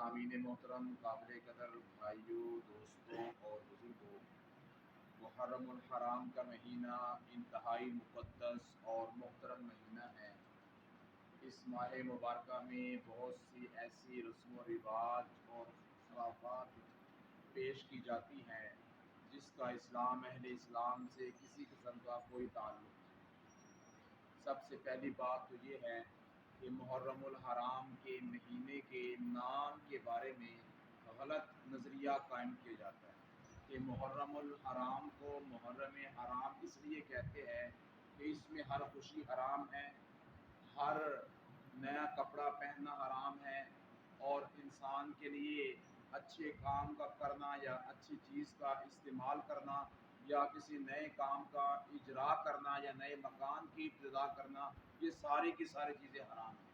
سامعین محترم، قابل قدر بھائیوں، دوستوں اور بزرگوں، محرم الحرام کا مہینہ انتہائی مقدس اور محترم مہینہ ہے۔ اس ماہ مبارکہ میں بہت سی ایسی رسم و رواج اور خرافات پیش کی جاتی ہیں جس کا اہل اسلام سے کسی قسم کا کوئی تعلق نہیں۔ سب سے پہلی بات تو یہ ہے کہ محرم الحرام کے مہینے کے نام کے بارے میں غلط نظریہ قائم کیا جاتا ہے کہ محرم الحرام کو محرم حرام اس لیے کہتے ہیں کہ اس میں ہر خوشی حرام ہے، ہر نیا کپڑا پہننا حرام ہے، اور انسان کے لیے اچھے کام کا کرنا یا اچھی چیز کا استعمال کرنا یا کسی نئے کام کا اجرا کرنا یا نئے مکان کی ابتدا کرنا، یہ ساری کی ساری چیزیں حرام ہیں۔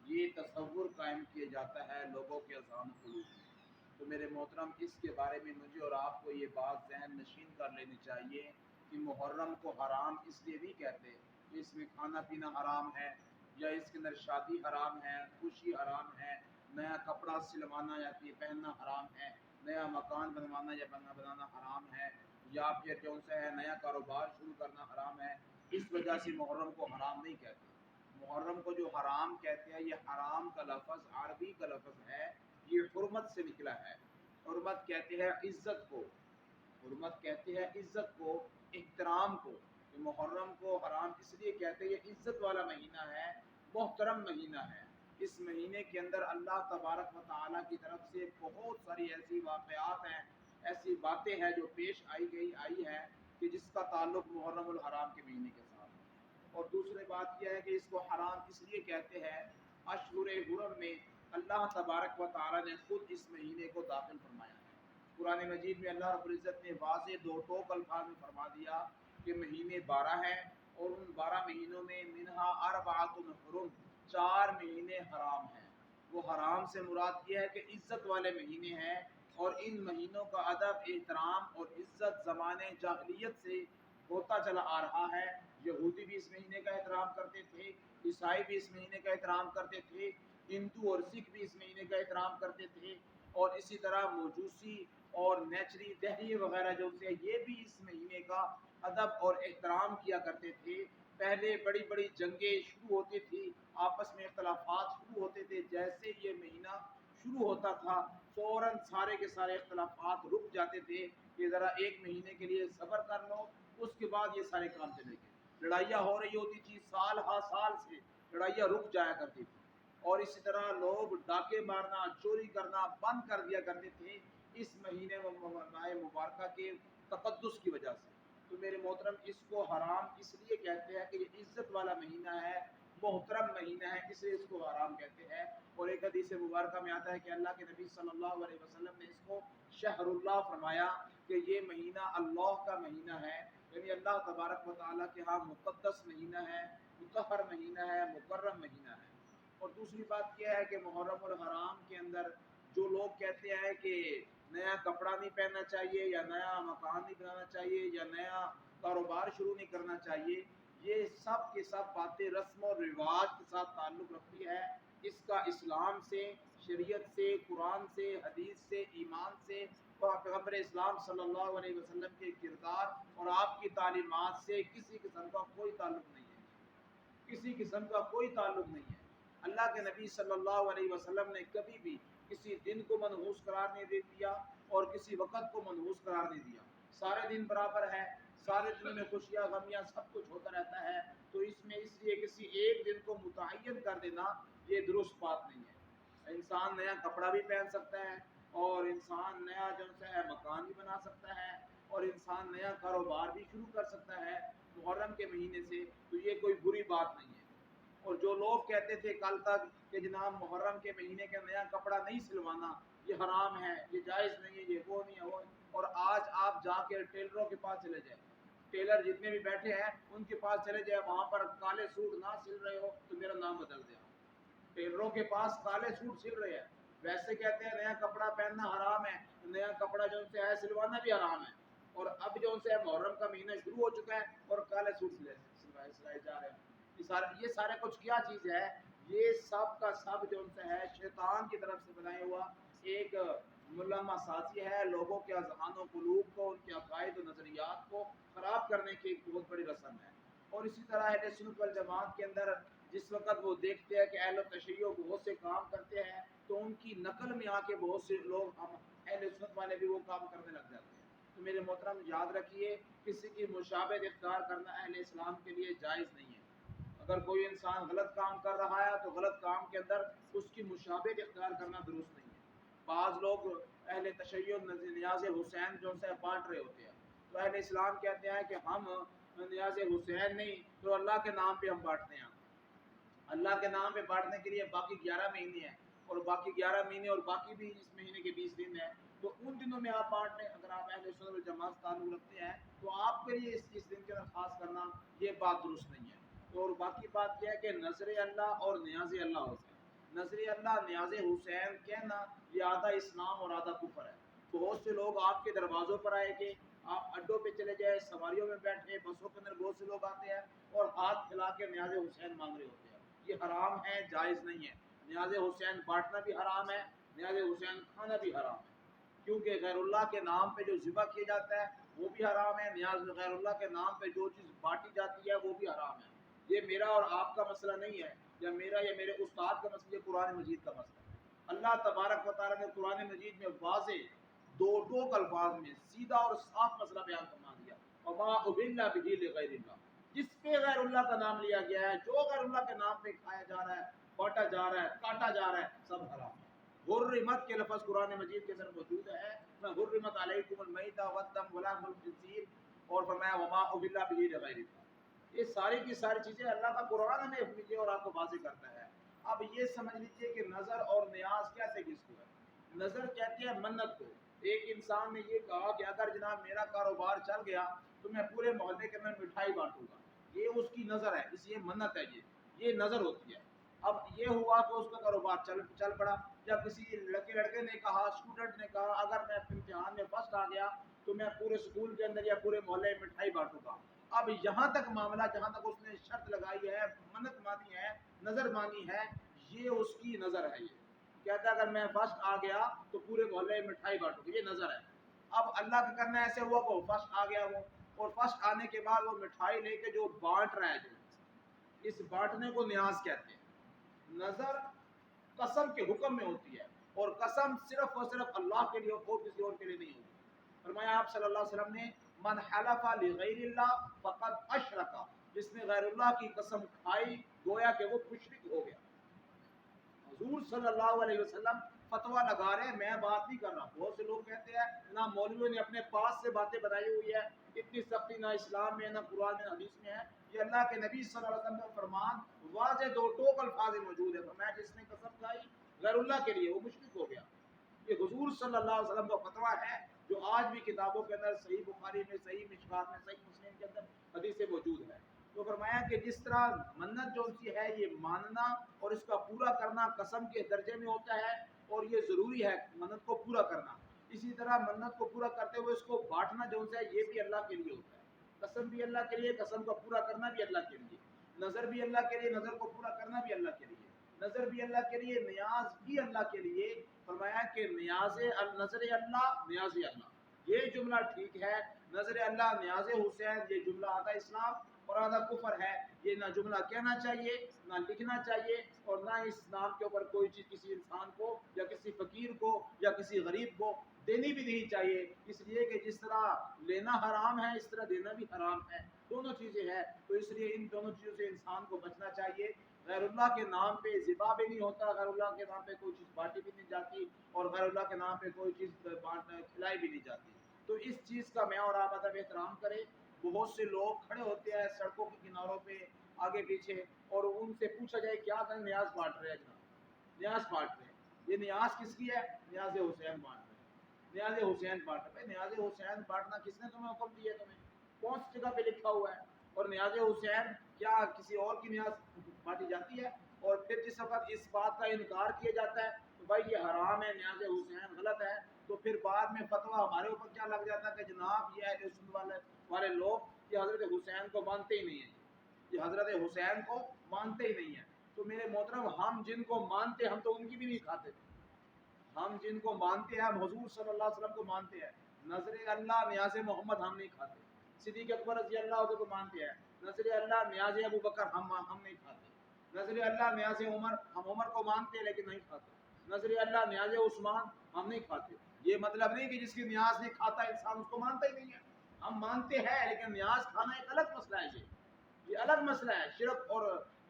یہ تصور قائم کیا جاتا ہے لوگوں کے اذہان و قلوب میں۔ تو میرے محترم، اس کے بارے میں مجھے اور آپ کو یہ بات ذہن نشین کر لینی چاہیے کہ محرم کو حرام اس لیے نہیں کہتے کہ اس میں کھانا پینا حرام ہے، یا اس کے اندر شادی حرام ہے، خوشی حرام ہے، نیا کپڑا سلوانا یا پہننا حرام ہے، نیا مکان بنوانا یا بنانا حرام ہے، یا پھر جو ہے نیا کاروبار شروع کرنا حرام ہے۔ اس وجہ سے محرم کو حرام نہیں کہتے۔ محرم کو جو حرام کہتے ہیں، یہ حرام کا لفظ عربی کا لفظ ہے، یہ حرمت سے نکلا ہے۔ حرمت کہتے ہیں عزت کو، حرمت کہتے ہیں عزت کو، احترام کو۔ کہ محرم کو حرام اس لیے کہتے ہیں یہ عزت والا مہینہ ہے، محترم مہینہ ہے۔ اس مہینے کے اندر اللہ تبارک و تعالیٰ کی طرف سے بہت ساری ایسی واقعات ہیں، ایسی باتیں ہیں جو پیش آئی ہیں کہ جس کا تعلق محرم الحرام کے مہینے کے ساتھ ہے۔ اور دوسری بات یہ ہے کہ اس کو حرام اس لیے کہتے ہیں، اشہر حرم میں اللہ تبارک و تعالیٰ نے خود اس مہینے کو داخل فرمایا ہے۔ قرآن مجید میں اللہ رب العزت نے واضح دو ٹوک الفاظ میں فرما دیا کہ مہینے 12 ہیں، اور ان 12 مہینوں میں منہا اربعۃ حرم، 4 مہینے حرام ہیں۔ وہ حرام سے مراد یہ ہے کہ عزت والے مہینے ہیں، اور ان مہینوں کا ادب، احترام اور عزت زمانے جاہلیت سے ہوتا چلا آ رہا ہے۔ یہودی بھی اس مہینے کا احترام کرتے تھے، عیسائی بھی اس مہینے کا احترام کرتے تھے، ہندو اور سکھ بھی اس مہینے کا احترام کرتے تھے، اور اسی طرح موجوسی اور نیچری دہلی وغیرہ جو تھے یہ بھی اس مہینے کا ادب اور احترام کیا کرتے تھے۔ پہلے بڑی بڑی جنگیں شروع ہوتی تھی، آپس میں اختلافات شروع ہوتے تھے، جیسے یہ مہینہ شروع ہوتا تھا فوراً سارے کے سارے اختلافات رک جاتے تھے کہ ذرا ایک مہینے کے لیے صبر کر لو، اس کے بعد یہ سارے کام چلیں گے۔ لڑائیاں ہو رہی ہوتی تھی، سال ہا سال سے لڑائیاں رک جایا کرتی تھی، اور اسی طرح لوگ ڈاکے مارنا، چوری کرنا بند کر دیا کرتے تھے اس مہینے ماہ مبارکہ کے تقدس کی وجہ سے۔ تو میرے محترم، اس کو حرام اس لیے کہتے ہیں کہ یہ عزت والا مہینہ ہے، محترم مہینہ ہے، اس لیے اس کو حرام کہتے ہیں۔ اور ایک حدیث مبارکہ میں آتا ہے کہ اللہ کے نبی صلی اللہ علیہ وسلم نے اس کو شہر اللہ فرمایا کہ یہ مہینہ اللہ کا مہینہ ہے، یعنی اللہ تبارک و تعالیٰ کے ہاں مقدس مہینہ ہے، مطہر مہینہ ہے، مکرم مہینہ ہے۔ اور دوسری بات یہ ہے کہ محرم الحرام کے اندر جو لوگ کہتے ہیں کہ نیا کپڑا نہیں پہننا چاہیے، یا نیا مکان نہیں بنانا چاہیے، یا نیا کاروبار شروع نہیں کرنا چاہیے، یہ سب کے سب باتیں رسم و رواج کے ساتھ تعلق رکھتی ہے۔ اس کا اسلام سے، شریعت سے، قرآن سے، حدیث سے، ایمان سے اور پیغمبر اسلام صلی اللہ علیہ وسلم کے کردار اور آپ کی تعلیمات سے کسی قسم کا کوئی تعلق نہیں ہے، کسی قسم کا کوئی تعلق نہیں ہے۔ اللہ کے نبی صلی اللہ علیہ وسلم نے کبھی بھی کسی دن کو منحوس قرار نہیں دیا اور کسی وقت کو منحوس قرار نہیں دیا۔ سارے دن برابر ہیں، سارے دن میں خوشیاں غمیاں سب کچھ ہوتا رہتا ہے۔ تو اس میں اس لیے کسی ایک دن کو متعین کر دینا یہ درست بات نہیں ہے۔ انسان نیا کپڑا بھی پہن سکتا ہے، اور انسان نیا جو ہے مکان بھی بنا سکتا ہے، اور انسان نیا کاروبار بھی شروع کر سکتا ہے محرم کے مہینے سے، تو یہ کوئی بری بات نہیں ہے۔ اور جو لوگ کہتے تھے کل تک کہ جناب محرم کے مہینے کا نیا کپڑا نہیں سلوانا، یہ حرام ہے، یہ جائز نہیں ہے، یہ وہ نہیں ہے وہ، اور آج آپ جا کے ٹیلروں کے پاس چلے جائیں، ٹیلر جتنے بھی بیٹھے ہیں ان کے پاس چلے جائیں، وہاں پر کالے سوٹ نہ سل رہے ہو تو میرا نام بدل دیں۔ ٹیلروں کے پاس کالے سوٹ سل رہے ہیں، ویسے کہتے ہیں نیا کپڑا پہننا حرام ہے، نیا کپڑا جو ان سے ہے سلوانا بھی حرام ہے، اور اب جو ان سے محرم کا مہینہ شروع ہو چکا ہے اور کالے سوٹ سلائے جا رہے ہیں۔ یہ سارے کچھ کیا چیز ہے؟ یہ سب کا سب جو ان سے ہے شیطان کی طرف سے بنایا ہوا ایک ملما سازی ہے، لوگوں کے اذہان و قلوب کو، ان کے عقائد و نظریات کو خراب کرنے کی ایک بہت بڑی رسم ہے۔ اور اسی طرح اہل سنت والجماعت کے اندر جس وقت وہ دیکھتے ہیں کہ اہل تشیع بہت سے کام کرتے ہیں تو ان کی نقل میں آ کے بہت سے لوگ ہم اہل سنت والے بھی وہ کام کرنے لگ جاتے ہیں۔ تو میرے محترم یاد رکھیے، کسی کی مشابہت اختیار کرنا اہل اسلام کے لیے جائز نہیں ہے۔ اگر کوئی انسان غلط کام کر رہا ہے تو غلط کام کے اندر اس کی مشابہت اختیار کرنا درست نہیں ہے۔ بعض لوگ اہل تشیع نیاز حسین جو سے بانٹ رہے ہوتے ہیں، تو اہل اسلام کہتے ہیں کہ ہم نیاز حسین نہیں تو اللہ کے نام پہ ہم بانٹتے ہیں۔ اللہ کے نام پہ بانٹنے کے لیے باقی 11 مہینے ہیں، اور باقی 11 مہینے اور باقی بھی اس مہینے کے 20 دن ہیں، تو ان دنوں میں آپ بانٹ لیں۔ اگر آپ اہل سنت والجماعت سے تعلق رکھتے ہیں تو آپ کے لیے اس دن کے اندر خاص کرنا یہ بات درست نہیں ہے۔ اور باقی بات یہ ہے کہ نظر اللہ اور نیاز اللہ ہوتا ہے۔ نظر اللہ نیاز حسین کہنا یہ آدھا اسلام اور آدھا کفر ہے۔ بہت سے لوگ آپ کے دروازوں پر آئے گے، آپ اڈوں پہ چلے جائے، سواریوں میں بیٹھے، بسوں کے اندر بہت سے لوگ آتے ہیں اور ہاتھ پھیلا کے نیاز حسین مانگ رہے ہوتے ہیں۔ یہ حرام ہے، جائز نہیں ہے۔ نیاز حسین بانٹنا بھی حرام ہے، نیاز حسین کھانا بھی حرام ہے، کیونکہ غیر اللہ کے نام پہ جو ذبح کیا جاتا ہے وہ بھی حرام ہے۔ نیاز غیر اللہ کے نام پہ جو چیز بانٹی جاتی ہے وہ بھی حرام ہے۔ یہ میرا اور آپ کا مسئلہ نہیں ہے، یا میرا یا میرے استاد کا مسئلہ، یہ قرآن مجید کا مسئلہ ہے۔ اللہ تبارک و تعالیٰ نے قرآن مجید میں واضح دو ٹوک الفاظ میں سیدھا اور صاف مسئلہ بیان فرما دیا، وما اہل بہ لغیر اللہ، جس پہ غیر اللہ کا نام لیا گیا ہے، جو غیر اللہ کے نام پہ کھایا جا رہا ہے، بانٹا جا رہا ہے، کاٹا جا رہا ہے، سب حرام ہے۔ حرمت کے لفظ قرآن مجید کے اندر موجود ہے، میں حرمت علیکم المیتہ والدم ولحم الخنزیر، اور فرمایا وما اہل بہ لغیر اللہ۔ یہ ساری کی ساری چیزیں اللہ کا قرآن ہمیں مجھے اور آپ کو واضح کرتا ہے۔ اب یہ سمجھ لیجیے کہ نظر اور نیاز کیسے کس کو ہے؟ نظر کہتے ہیں منت کو۔ ایک انسان نے یہ کہا کہ اگر جناب میرا کاروبار چل گیا تو میں پورے محلے کے اندر مٹھائی بانٹوں گا، یہ اس کی نظر ہے، اس لیے منت ہے، یہ نظر ہوتی ہے۔ اب یہ ہوا کہ اس کا کاروبار چل پڑا، یا کسی لڑکے نے کہا، اسٹوڈنٹ نے کہا اگر میں امتحان میں فرسٹ آ گیا تو میں پورے اسکول کے اندر یا پورے محلے میں مٹھائی بانٹوں گا۔ اب یہاں تک معاملہ، جہاں تک اس نے شرط لگائی ہے، منت مانی ہے، نظر مانی ہے، یہ اس کی نظر ہے۔ یہ کہتا ہے اگر میں فرسٹ آ گیا تو پورے محلے میں مٹھائی بانٹوں گا، یہ نظر ہے۔ اب اللہ کا کرنا ایسے ہوا کہ وہ فرسٹ آ گیا، وہ اور فرسٹ آنے کے بعد وہ مٹھائی لے کے جو بانٹ رہا ہے، جو اس بانٹنے کو نیاز کہتے ہیں۔ نظر قسم کے حکم میں ہوتی ہے، اور قسم صرف اور صرف اللہ کے لیے اور کسی اور کے لیے نہیں ہوتی۔ فرمایا آپ صلی اللہ علیہ وسلم نے من حلف لغیر اللہ فقد اشرک، جس نے غیر اللہ کی قسم کھائی گویا کہ وہ مشرک ہو گیا۔ حضور صلی اللہ علیہ وسلم فتویٰ لگا رہے ہیں، میں بات نہیں کر رہا۔ بہت سے لوگ کہتے ہیں نہ مولویوں نے اپنے پاس سے باتیں بتائی ہوئی ہے، اتنی سختی نہ اسلام میں، نہ قرآن میں، نہ حدیث میں ہے۔ یہ اللہ کے نبی صلی اللہ علیہ وسلم کا فرمان واضح دو ٹوک الفاظ موجود ہے، فرمایا جس نے قسم کھائی غیر اللہ کے لیے وہ مشرک ہو گیا۔ یہ حضور صلی اللہ علیہ وسلم کا فتویٰ ہے، جو آج بھی کتابوں کے اندر، صحیح بخاری میں، صحیح مشکات میں، صحیح مسلم کے اندر حدیث موجود ہے۔ تو فرمایا کہ جس طرح منت جو سی ہے یہ ماننا اور اس کا پورا کرنا قسم کے درجے میں ہوتا ہے، اور یہ ضروری ہے منت کو پورا کرنا، اسی طرح منت کو پورا کرتے ہوئے اس کو بانٹنا جو ہے یہ بھی اللہ کے لیے ہوتا ہے۔ قسم بھی اللہ کے لیے، قسم کا پورا کرنا بھی اللہ کے لیے، نظر بھی اللہ کے لیے، نظر کو پورا کرنا بھی اللہ کے لیے، نظر بھی اللہ کے لیے، نیاز بھی اللہ کے لیے۔ فرمایا کہ نیاز نظر اللہ، نیاز اللہ، یہ جملہ ٹھیک ہے۔ نظر اللہ، نیاز حسین، یہ جملہ آدھا اسلام اور آدھا کفر ہے۔ یہ نہ جملہ کہنا چاہیے، نہ لکھنا چاہیے، اور نہ اس نام کے اوپر کوئی چیز کسی انسان کو یا کسی فقیر کو یا کسی غریب کو دینی بھی نہیں چاہیے، اس لیے کہ جس طرح لینا حرام ہے اس طرح دینا بھی حرام ہے، دونوں چیزیں ہیں۔ تو اس لیے ان دونوں چیزوں سے انسان کو بچنا چاہیے۔ غیر اللہ کے نام پہ ذبح بھی نہیں ہوتا، غیر اللہ کے نام پہ کوئی چیز بانٹی بھی نہیں جاتی، اور غیر اللہ کے نام پہ کوئی چیز کھلائی بھی نہیں جاتی۔ تو اس چیز کا میں اور آپ ادب احترام کریں۔ بہت سے لوگ کھڑے ہوتے ہیں سڑکوں کے کناروں پہ آگے پیچھے، اور ان سے پوچھا جائے کیا کریں، نیاز بانٹ رہے ہیں جناب، نیاز بانٹ رہے ہیں۔ یہ نیاز کس کی ہے؟ نیاز حسین بانٹ رہے ہیں، نیاز حسین بانٹ رہے ہیں۔ نیاز حسین بانٹنا کس نے تمہیں حکم دیا؟ تمہیں کون سی جگہ پہ لکھا ہوا ہے؟ اور نیاز حسین کیا کسی اور کی نیاز بانٹی جاتی ہے؟ اور پھر جس وقت اس بات کا انکار کیا جاتا ہے تو بھائی یہ حرام ہے، نیاز حسین غلط ہے، تو پھر بعد میں فتویٰ ہمارے اوپر کیا لگ جاتا ہے کہ جناب یہ اہل سنت والے لوگ یہ حضرت حسین کو مانتے ہی نہیں ہیں، یہ حضرت حسین کو مانتے ہی نہیں ہیں۔ تو میرے محترم، ہم جن کو مانتے ہم تو ان کی بھی نہیں کھاتے تھے، ہم جن کو مانتے ہیں، ہم حضور صلی اللہ علیہ وسلم کو مانتے ہیں، نظر اللہ نیاز محمد ہم نہیں کھاتے، صدیق اکبر رضی اللہ عنہ کو مانتے ہیں، نظر اللہ نیاز ابو بکر ہم نہیں کھاتے، نظر اللہ نیاز عمر ہم عمر کو مانتے ہیں لیکن نہیں کھاتے، نظر اللہ نیاز عثمان ہم نہیں کھاتے۔ یہ مطلب نہیں کہ جس کی نیاز نہیں کھاتا انسان اس کو مانتا ہی نہیں ہے، ہم مانتے ہیں لیکن نیاز کھانا ایک الگ مسئلہ ہے، یہ الگ مسئلہ ہے، شرک اور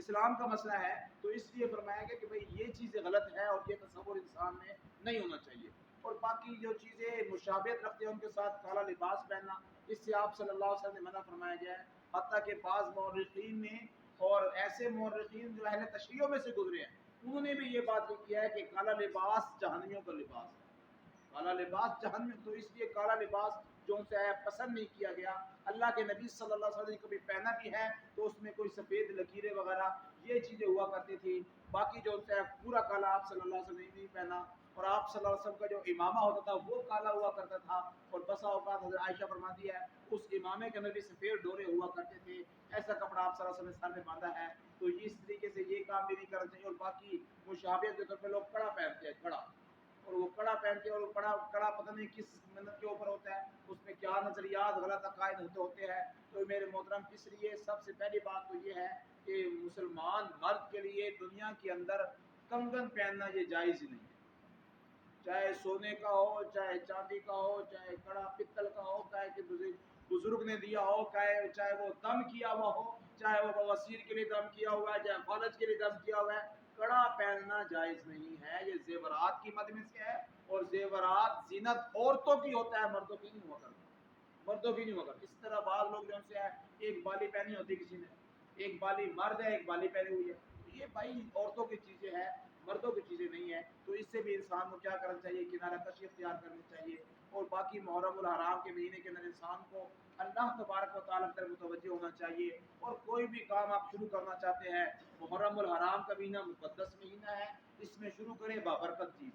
اسلام کا مسئلہ ہے۔ تو اس لیے فرمایا گیا کہ بھئی یہ چیزیں غلط ہے اور یہ تصور انسان میں نہیں ہونا چاہیے۔ اور باقی جو چیزیں مشابہت رکھتے ہیں ان کے ساتھ کالا لباس پہننا، اس سے آپ صلی اللہ علیہ وسلم نے منع فرمایا گیا ہے۔ حتیٰ کہ بعض مورخین نے اور ایسے مورخین جو اہل تشریعوں میں سے گزرے ہیں انہوں نے بھی یہ بات لکھی ہے کہ کالا لباس جہنمیوں کا لباس ہے، کالا لباس جہنم، تو اس لیے کالا لباس جو ان سے ہے پسند نہیں کیا گیا۔ اللہ کے نبی صلی اللہ علیہ وسلم نے کبھی پہنا بھی ہے تو اس میں کوئی سفید لکیریں وغیرہ یہ چیزیں ہوا کرتی تھی، باقی جو ان سے پورا کالا آپ صلی اللہ علیہ وسلم نے نہیں پہنا۔ اور آپ صلی اللہ علیہ وسلم کا جو امامہ ہوتا تھا وہ کالا ہوا کرتا تھا، اور بسا اوقات حضرت عائشہ فرماتی ہے اس امامے کے اندر بھی سفید ڈورے ہوا کرتے تھے، ایسا کپڑا آپ صلی اللہ علیہ وسلم نے سر میں باندھا ہے۔ تو اس طریقے سے یہ کام بھی نہیں کرنا چاہیے۔ اور باقی مشابہت کے طور پہ لوگ کڑا پہنتے ہیں، کڑا، اور وہ کڑا پہنتے ہیں، اور وہ کڑا پتہ نہیں کس منت کے اوپر ہوتا ہے، اس میں کیا نظریات غلط عقائد ہوتے ہیں۔ تو میرے محترم اس لیے سب سے پہلی بات تو یہ ہے کہ مسلمان مرد کے لیے دنیا کے اندر کنگن پہننا یہ جائز ہی نہیں ہے، چاہے سونے کا ہو، چاہے چاندی کا ہو، چاہے کڑا پتل کا ہو، چاہے کہ بزرگ نے دیا ہو، چاہے وہ دم کیا ہوا ہو، چاہے وہ بواسیر کے لیے دم کیا ہوا ہے، چاہے فالج کے لیے دم کیا ہوا ہے، کڑا پہننا جائز نہیں ہے۔ یہ زیورات کی مد میں سے ہے، اور زیورات زینت عورتوں کی ہوتا ہے، مردوں کی نہیں ہوا کرتا، مردوں کی نہیں ہوا کرتا۔ اس طرح بعض لوگ جو سے ہے ایک بالی پہنی ہوتی کسی نے، ایک بالی مرد ہے ایک بالی پہنی ہوئی ہے، تو یہ بھائی عورتوں کی چیزیں ہیں، مردوں کی چیزیں نہیں ہیں۔ تو اس سے بھی انسان کو کیا کرنا چاہیے، کنارہ کشی اختیار کرنی چاہیے۔ اور باقی محرم الحرام کے مہینے کے اندر انسان کو اللہ تبارک و تعالیٰ کی طرف متوجہ ہونا چاہیے۔ اور کوئی بھی کام آپ شروع کرنا چاہتے ہیں، محرم الحرام کا مہینہ مقدس مہینہ ہے، اس میں شروع کریں بابرکت چیز،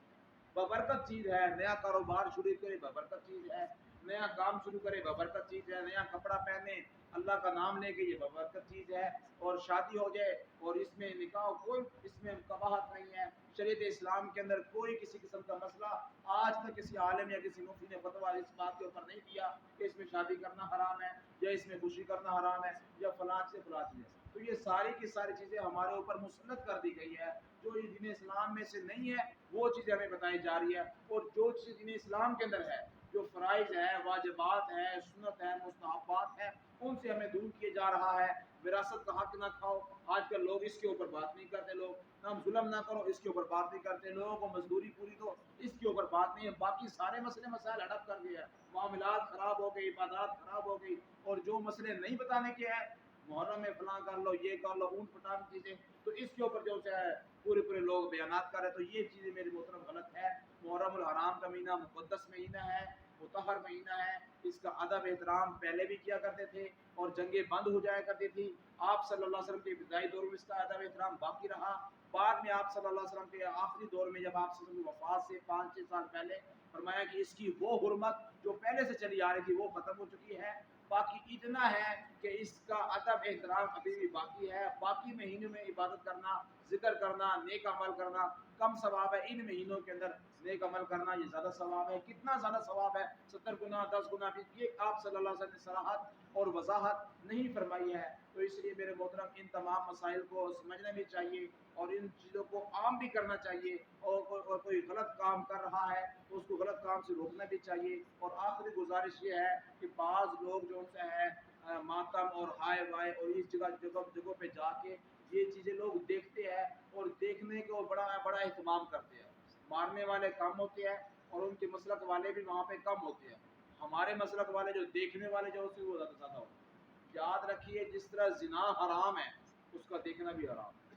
بابرکت چیز ہے، نیا کاروبار شروع کرے بابرکت چیز ہے، نیا کام شروع کرے بابرکت چیز ہے، نیا کپڑا پہنے اللہ کا نام لے کے یہ بابرکت چیز ہے۔ اور شادی ہو جائے اور اس میں نکاح، کوئی اس میں قباحت نہیں ہے، شریعت اسلام کے اندر کوئی کسی قسم کا مسئلہ آج تک کسی عالم یا کسی مفتی نے فتویٰ اس بات کے اوپر نہیں دیا کہ اس میں شادی کرنا حرام ہے یا اس میں خوشی کرنا حرام ہے یا فلاں سے فلاں چیز ہے۔ تو یہ ساری کی ساری چیزیں ہمارے اوپر مسلط کر دی گئی ہے، جو یہ دین اسلام میں سے نہیں ہے وہ چیزیں ہمیں بتائی جا رہی ہے، اور جو چیز دین اسلام کے اندر ہے، جو فرائض ہے، واجبات ہے، سنت ہے، مستحبات ہے، ان سے ہمیں دور کیے جا رہا ہے۔ وراثت کا حق نہ کھاؤ، آج کل لوگ اس کے اوپر بات نہیں کرتے، لوگ نہ ظلم نہ کرو اس کے اوپر بات نہیں کرتے، لوگوں کو مزدوری پوری دو اس کے اوپر بات نہیں ہے، باقی سارے مسئلے مسائل ہڑپ کر دیا ہے، معاملات خراب ہو گئی، عبادات خراب ہو گئی، اور جو مسئلے نہیں بتانے کے ہیں، محرم میں فلاں کر لو، یہ کر لو، اون پٹان چیزیں، تو اس کے اوپر جو ہے پورے لوگ بیانات کر رہے، تو یہ چیزیں میری محترم غلط ہے۔ محرم الحرام کا مہینہ مقدس مہینہ ہے، مطہر مہینہ ہے، اس کا ادب احترام پہلے بھی کیا کرتے تھے، اور جنگیں بند ہو جایا کرتی تھی۔ آپ صلی اللہ علیہ وسلم کے ابتدائی دور میں اس کا ادب احترام باقی رہا، بعد میں آپ صلی اللہ علیہ وسلم کے آخری دور میں جب آپ صلی اللہ علیہ وسلم کی وفات سے 5-6 سال پہلے فرمایا کہ اس کی وہ حرمت جو پہلے سے چلی آ رہی تھی وہ ختم ہو چکی ہے، باقی اتنا ہے کہ اس کا ادب احترام ابھی بھی باقی ہے۔ باقی مہینوں میں عبادت کرنا، ذکر کرنا، نیک عمل کرنا کم ثواب ہے، ان مہینوں کے اندر نیک عمل کرنا یہ زیادہ ثواب ہے۔ کتنا زیادہ ثواب ہے؟ 70 گنا، 10 گنا بھی، یہ آپ صلی اللہ علیہ وسلم نے صراحت اور وضاحت نہیں فرمائی ہے۔ تو اس لیے میرے محترم ان تمام مسائل کو سمجھنا بھی چاہیے اور ان چیزوں کو عام بھی کرنا چاہیے، اور کوئی غلط کام کر رہا ہے تو اس کو غلط کام سے روکنا بھی چاہیے۔ اور آخری گزارش یہ ہے کہ بعض لوگ جو ان سے ہے ماتم اور ہائے وائے اور اس جگہوں پہ جا کے یہ چیزیں لوگ دیکھتے ہیں اور دیکھنے کو بڑا اہتمام کرتے ہیں، مارنے والے کم ہوتے ہیں اور ان کے مسلک والے بھی وہاں پہ کم ہوتے ہیں، ہمارے مسلک والے جو دیکھنے والے جو ہوتے ہیں وہ زیادہ ہوتے ہیں۔ یاد رکھیے جس طرح زنا حرام ہے اس کا دیکھنا بھی حرام ہے،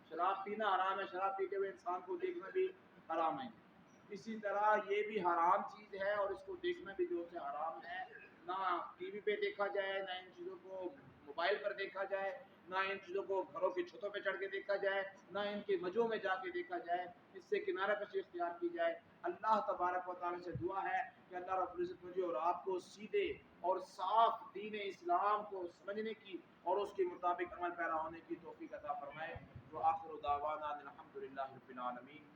شراب پینا حرام ہے، شراب پیتے ہوئے انسان کو دیکھنا بھی حرام ہے، اسی طرح یہ بھی حرام چیز ہے اور اس کو دیکھنا بھی جو سے حرام ہے۔ نہ ٹی وی پہ دیکھا جائے، نہ ان چیزوں کو موبائل پر دیکھا جائے، نہ ان چیزوں کو گھروں کی چھتوں پہ چڑھ کے دیکھا جائے، نہ ان کے مجوں میں جا کے دیکھا جائے، اس سے کنارہ کشی اختیار کی جائے۔ اللہ تبارک و تعالی سے دعا ہے کہ اللہ رب العزت مجھے اور آپ کو سیدھے اور صاف دین اسلام کو سمجھنے کی اور اس کے مطابق عمل پیرا ہونے کی توفیق عطا فرمائے۔ وآخر دعوانا الحمدللہ رب العالمین۔